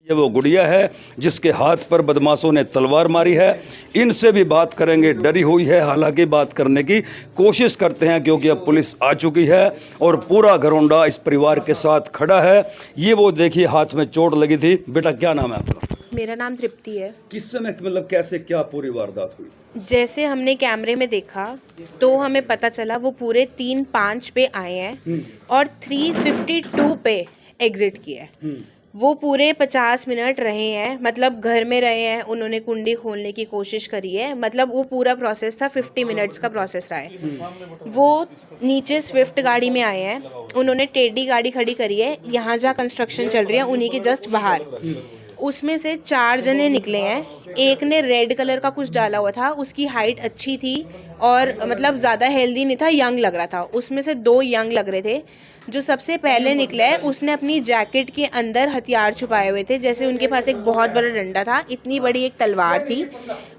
ये वो गुड़िया है जिसके हाथ पर बदमाशों ने तलवार मारी है। इनसे भी बात करेंगे, डरी हुई है, हालांकि बात करने की कोशिश करते हैं क्योंकि अब पुलिस आ चुकी है और पूरा घरौंडा इस परिवार के साथ खड़ा है। ये वो देखिए हाथ में चोट लगी थी। बेटा क्या नाम है आपका? मेरा नाम तृप्ति है। किस समय मतलब कैसे क्या पूरी वारदात हुई? जैसे हमने कैमरे में देखा तो हमें पता चला वो पूरे 3:05 पे आए हैं और 3:52 पे एग्जिट किया है। वो पूरे 50 मिनट रहे हैं, मतलब घर में रहे हैं, उन्होंने कुंडी खोलने की कोशिश करी है, मतलब वो पूरा प्रोसेस था 50 मिनट्स का प्रोसेस रहा है। वो नीचे स्विफ्ट गाड़ी में आए हैं, उन्होंने टेढ़ी गाड़ी खड़ी करी है यहाँ जहाँ कंस्ट्रक्शन चल रही है उन्हीं के जस्ट बाहर। उसमें से 4 जने निकले हैं। एक ने रेड कलर का कुछ डाला हुआ था, उसकी हाइट अच्छी थी और मतलब ज़्यादा हेल्दी नहीं था, यंग लग रहा था। उसमें से 2 यंग लग रहे थे। जो सबसे पहले निकला है उसने अपनी जैकेट के अंदर हथियार छुपाए हुए थे, जैसे उनके पास एक बहुत बड़ा डंडा था, इतनी बड़ी एक तलवार थी।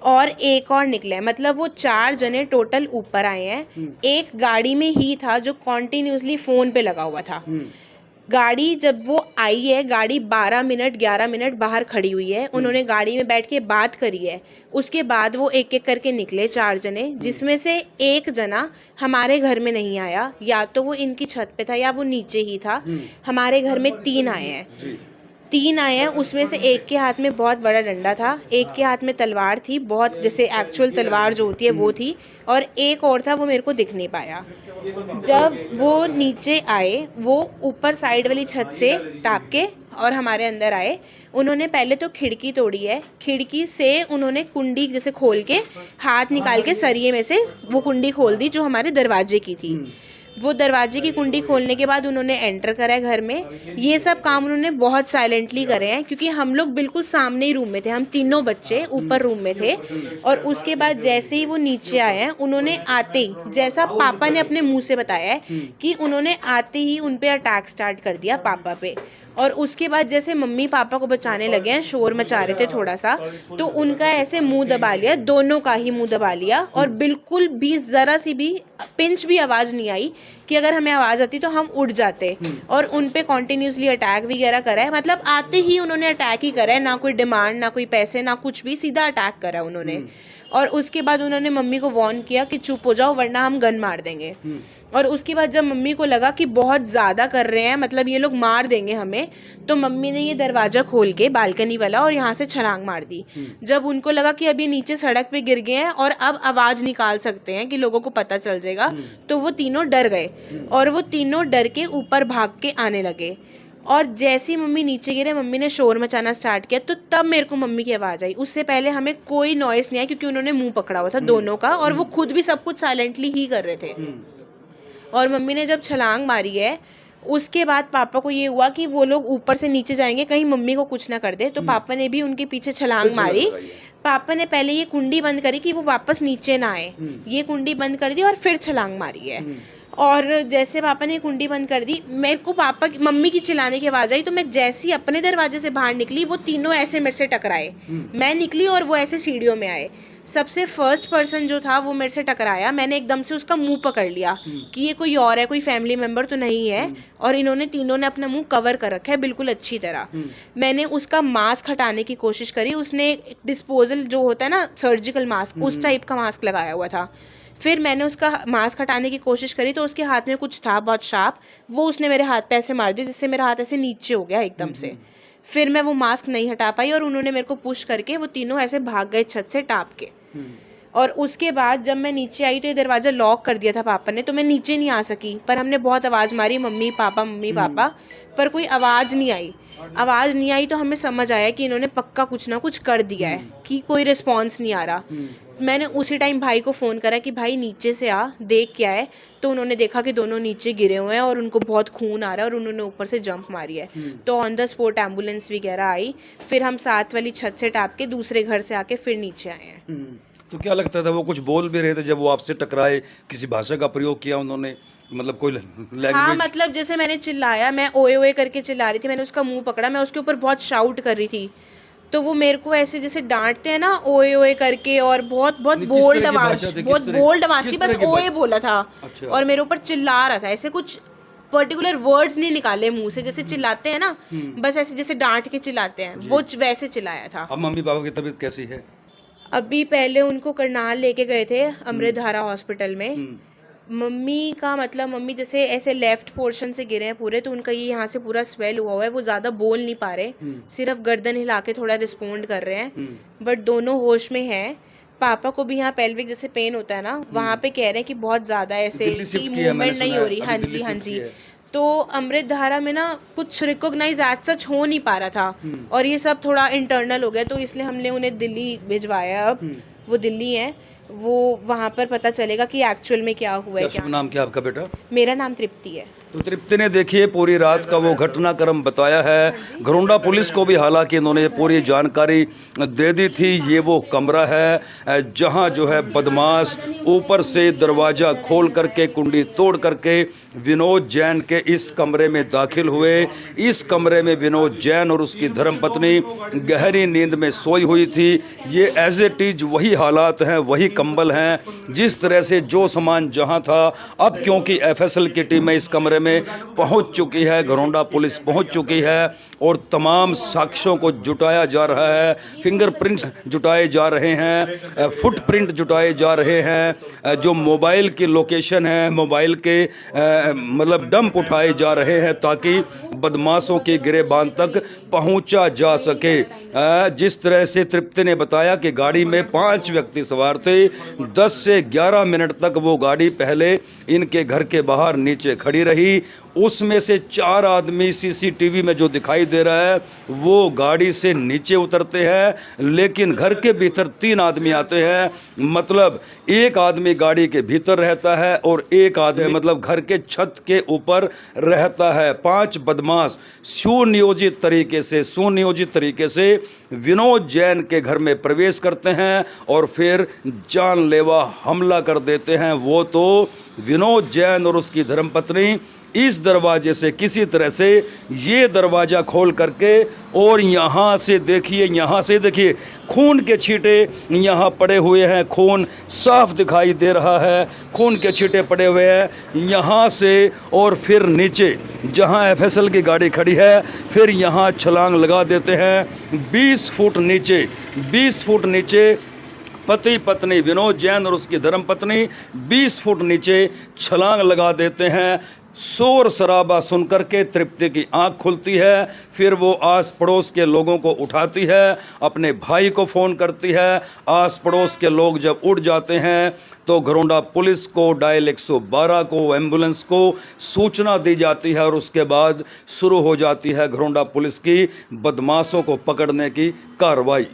और एक और निकला है, मतलब वो 4 जने टोटल ऊपर आए हैं। एक गाड़ी में ही था जो कॉन्टिन्यूसली फ़ोन पे लगा हुआ था। गाड़ी जब वो आई है, गाड़ी 12 मिनट 11 मिनट बाहर खड़ी हुई है, उन्होंने गाड़ी में बैठ के बात करी है। उसके बाद वो एक एक करके निकले 4 जने, जिसमें से एक जना हमारे घर में नहीं आया, या तो वो इनकी छत पे था या वो नीचे ही था। हमारे घर में 3 आए हैं। 3 आए हैं, उसमें से एक के हाथ में बहुत बड़ा डंडा था, एक के हाथ में तलवार थी, बहुत जैसे एक्चुअल तलवार जो होती है वो थी, और एक और था वो मेरे को दिख नहीं पाया। जब वो नीचे आए, वो ऊपर साइड वाली छत से टाप के और हमारे अंदर आए। उन्होंने पहले तो खिड़की तोड़ी है, खिड़की से उन्होंने कुंडी जैसे खोल के हाथ निकाल के सरिये में से वो कुंडी खोल दी जो हमारे दरवाजे की थी। वो दरवाजे की कुंडी खोलने के बाद उन्होंने एंटर करा है घर में। ये सब काम उन्होंने बहुत साइलेंटली करे हैं क्योंकि हम लोग बिल्कुल सामने ही रूम में थे, हम तीनों बच्चे ऊपर रूम में थे। और उसके बाद जैसे ही वो नीचे आए हैं, उन्होंने आते ही, जैसा पापा ने अपने मुंह से बताया है कि उन्होंने आते ही उन पे अटैक स्टार्ट कर दिया पापा पे। और उसके बाद जैसे मम्मी पापा को बचाने लगे हैं, शोर मचा रहे थे थोड़ा सा, तो उनका ऐसे मुंह दबा लिया, दोनों का ही मुंह दबा लिया, और बिल्कुल भी ज़रा सी भी पिंच भी आवाज़ नहीं आई कि अगर हमें आवाज़ आती तो हम उठ जाते। और उन पे कॉन्टिन्यूसली अटैक वगैरह करा है, मतलब आते ही उन्होंने अटैक ही करा है, ना कोई डिमांड, ना कोई पैसे, ना कुछ भी, सीधा अटैक करा उन्होंने। और उसके बाद उन्होंने मम्मी को वार्न किया कि चुप हो जाओ वरना हम गन मार देंगे। और उसके बाद जब मम्मी को लगा कि बहुत ज़्यादा कर रहे हैं, मतलब ये लोग मार देंगे हमें, तो मम्मी ने ये दरवाज़ा खोल के बालकनी वाला और यहाँ से छलांग मार दी। जब उनको लगा कि अब ये नीचे सड़क पे गिर गए हैं और अब आवाज़ निकाल सकते हैं कि लोगों को पता चल जाएगा, तो वो तीनों डर गए और वो तीनों डर के ऊपर भाग के आने लगे। और जैसे ही मम्मी नीचे गिरे, मम्मी ने शोर मचाना स्टार्ट किया, तो तब मेरे को मम्मी की आवाज़ आई। उससे पहले हमें कोई नॉइस नहीं आया क्योंकि उन्होंने मुंह पकड़ा हुआ था दोनों का, और वो खुद भी सब कुछ साइलेंटली ही कर रहे थे। और मम्मी ने जब छलांग मारी है, उसके बाद पापा को ये हुआ कि वो लोग ऊपर से नीचे जाएंगे, कहीं मम्मी को कुछ ना कर दे, तो पापा ने भी उनके पीछे छलांग मारी। पापा ने पहले ये कुंडी बंद करी कि वो वापस नीचे ना आए, ये कुंडी बंद कर दी और फिर छलांग मारी है। और जैसे पापा ने कुंडी बंद कर दी, मेरे को मम्मी की चिल्लाने की आवाज़ आई, तो मैं जैसे ही अपने दरवाजे से बाहर निकली, वो तीनों ऐसे मेरे से टकराए। मैं निकली और वो ऐसे सीढ़ियों में आए। सबसे फर्स्ट पर्सन जो था वो मेरे से टकराया, मैंने एकदम से उसका मुंह पकड़ लिया कि ये कोई और है, कोई फैमिली मेम्बर तो नहीं है। और इन्होंने तीनों ने अपना मुंह कवर कर रखा है बिल्कुल अच्छी तरह। मैंने उसका मास्क हटाने की कोशिश करी, उसने डिस्पोजल जो होता है ना, सर्जिकल मास्क, उस टाइप का मास्क लगाया हुआ था। फिर मैंने उसका मास्क हटाने की कोशिश करी तो उसके हाथ में कुछ था बहुत शार्प, वो उसने मेरे हाथ पे ऐसे मार दी जिससे मेरा हाथ ऐसे नीचे हो गया एकदम से। फिर मैं वो मास्क नहीं हटा पाई और उन्होंने मेरे को पुश करके वो तीनों ऐसे भाग गए छत से टाप के। और उसके बाद जब मैं नीचे आई तो ये दरवाज़ा लॉक कर दिया था पापा ने, तो मैं नीचे नहीं आ सकी, पर हमने बहुत आवाज़ मारी, मम्मी पापा, पर कोई आवाज़ नहीं आई। तो हमें समझ आया कि इन्होंने पक्का कुछ ना कुछ कर दिया है, कि कोई रिस्पॉन्स नहीं आ रहा। मैंने उसी टाइम भाई को फ़ोन करा कि भाई नीचे से आ, देख क्या है। तो उन्होंने देखा कि दोनों नीचे गिरे हुए हैं और उनको बहुत खून आ रहा है और उन्होंने ऊपर से जंप मारी है। तो ऑन द स्पॉट एम्बुलेंस वगैरह आई, फिर हम साथ वाली छत से टाप के दूसरे घर से आके फिर नीचे आए हैं। तो क्या लगता था वो कुछ बोल भी रहे थे जब वो आपसे टकराए? किसी भाषा का प्रयोग किया उन्होंने, मतलब कोई लैंग्वेज? हाँ, मतलब जैसे मैंने चिल्लाया, मैं ओए ओए करके चिल्ला रही थी, मैंने उसका मुंह पकड़ा, मैं उसके ऊपर बहुत शाउट कर रही थी, तो वो मेरे को ऐसे जैसे डांटते हैं ना, ओए ओए करके, और बहुत बोल्ड आवाज थी, बस ओए बोला था। और मेरे ऊपर चिल्ला रहा था, ऐसे कुछ पर्टिकुलर वर्ड्स नहीं निकाले मुंह से, जैसे चिल्लाते हैं ना, बस ऐसे जैसे डांट के चिल्लाते हैं, वो वैसे चिल्लाया था। अब मम्मी पापा की तबीयत कैसी है? अभी पहले उनको करनाल लेके गए थे अमृतधारा हॉस्पिटल में। मम्मी का मतलब, मम्मी जैसे ऐसे लेफ्ट पोर्शन से गिरे हैं पूरे, तो उनका ये यहाँ से पूरा स्वेल हुआ है, वो ज़्यादा बोल नहीं पा रहे, सिर्फ गर्दन हिला के थोड़ा रिस्पोंड कर रहे हैं, बट दोनों होश में हैं। पापा को भी यहाँ पेल्विक जैसे पेन होता है ना, वहाँ पे कह रहे हैं कि बहुत ज़्यादा ऐसे कि मूवमेंट नहीं हो रही। हाँ जी, हाँ जी। तो अमृतधारा में ना कुछ रिकॉग्नाइज एज सच हो नहीं पा रहा था, और ये सब थोड़ा इंटरनल हो गया, तो इसलिए हमने उन्हें दिल्ली भिजवाया। अब वो दिल्ली है, वो वहाँ पर पता चलेगा कि एक्चुअल में क्या हुआ है। शुभ नाम क्या आपका बेटा? मेरा नाम तृप्ति है। तो तृप्ति ने देखिए पूरी रात का वो घटनाक्रम बताया है। घरोंडा पुलिस को भी हालांकि इन्होंने पूरी जानकारी दे दी थी। ये वो कमरा है जहां जो है बदमाश ऊपर से दरवाज़ा खोल करके, कुंडी तोड़ करके विनोद जैन के इस कमरे में दाखिल हुए। इस कमरे में विनोद जैन और उसकी धर्मपत्नी गहरी नींद में सोई हुई थी। ये एज इट इज वही हालात हैं, वही कंबल हैं, जिस तरह से जो सामान जहां था। अब क्योंकि एफएसएल की टीमें इस कमरे में पहुंच चुकी है, घरोंडा पुलिस पहुंच चुकी है और तमाम साक्ष्यों को जुटाया जा रहा है। फिंगरप्रिंट्स जुटाए जा रहे हैं, फुटप्रिंट जुटाए जा रहे हैं, जो मोबाइल की लोकेशन है, मोबाइल के मतलब डंप उठाए जा रहे हैं ताकि बदमाशों के गिरेबान तक पहुंचा जा सके। जिस तरह से तृप्ति ने बताया कि गाड़ी में 5 व्यक्ति सवार थे। 10 से 11 मिनट तक वो गाड़ी पहले इनके घर के बाहर नीचे खड़ी रही। उसमें से 4 आदमी सीसीटीवी में जो दिखाई दे रहा है वो गाड़ी से नीचे उतरते हैं, लेकिन घर के भीतर 3 आदमी आते हैं। मतलब एक आदमी गाड़ी के भीतर रहता है और एक आदमी मतलब घर के छत के ऊपर रहता है। 5 बदमाश सुनियोजित तरीके से विनोद जैन के घर में प्रवेश करते हैं और फिर जानलेवा हमला कर देते हैं। वो तो विनोद जैन और उसकी धर्मपत्नी इस दरवाजे से किसी तरह से ये दरवाज़ा खोल करके, और यहाँ से देखिए खून के छींटे यहाँ पड़े हुए हैं। खून साफ दिखाई दे रहा है, खून के छींटे पड़े हुए हैं यहाँ से। और फिर नीचे जहाँ एफएसएल की गाड़ी खड़ी है, फिर यहाँ छलांग लगा देते हैं 20 फुट नीचे पति पत्नी विनोद जैन और उसकी धर्मपत्नी 20 फुट नीचे छलांग लगा देते हैं। शोर शराबा सुनकर के तृप्ति की आंख खुलती है। फिर वो आस पड़ोस के लोगों को उठाती है, अपने भाई को फ़ोन करती है। आस पड़ोस के लोग जब उठ जाते हैं तो घरोंडा पुलिस को, डायल 112 को, एम्बुलेंस को सूचना दी जाती है और उसके बाद शुरू हो जाती है घरोंडा पुलिस की बदमाशों को पकड़ने की कार्रवाई।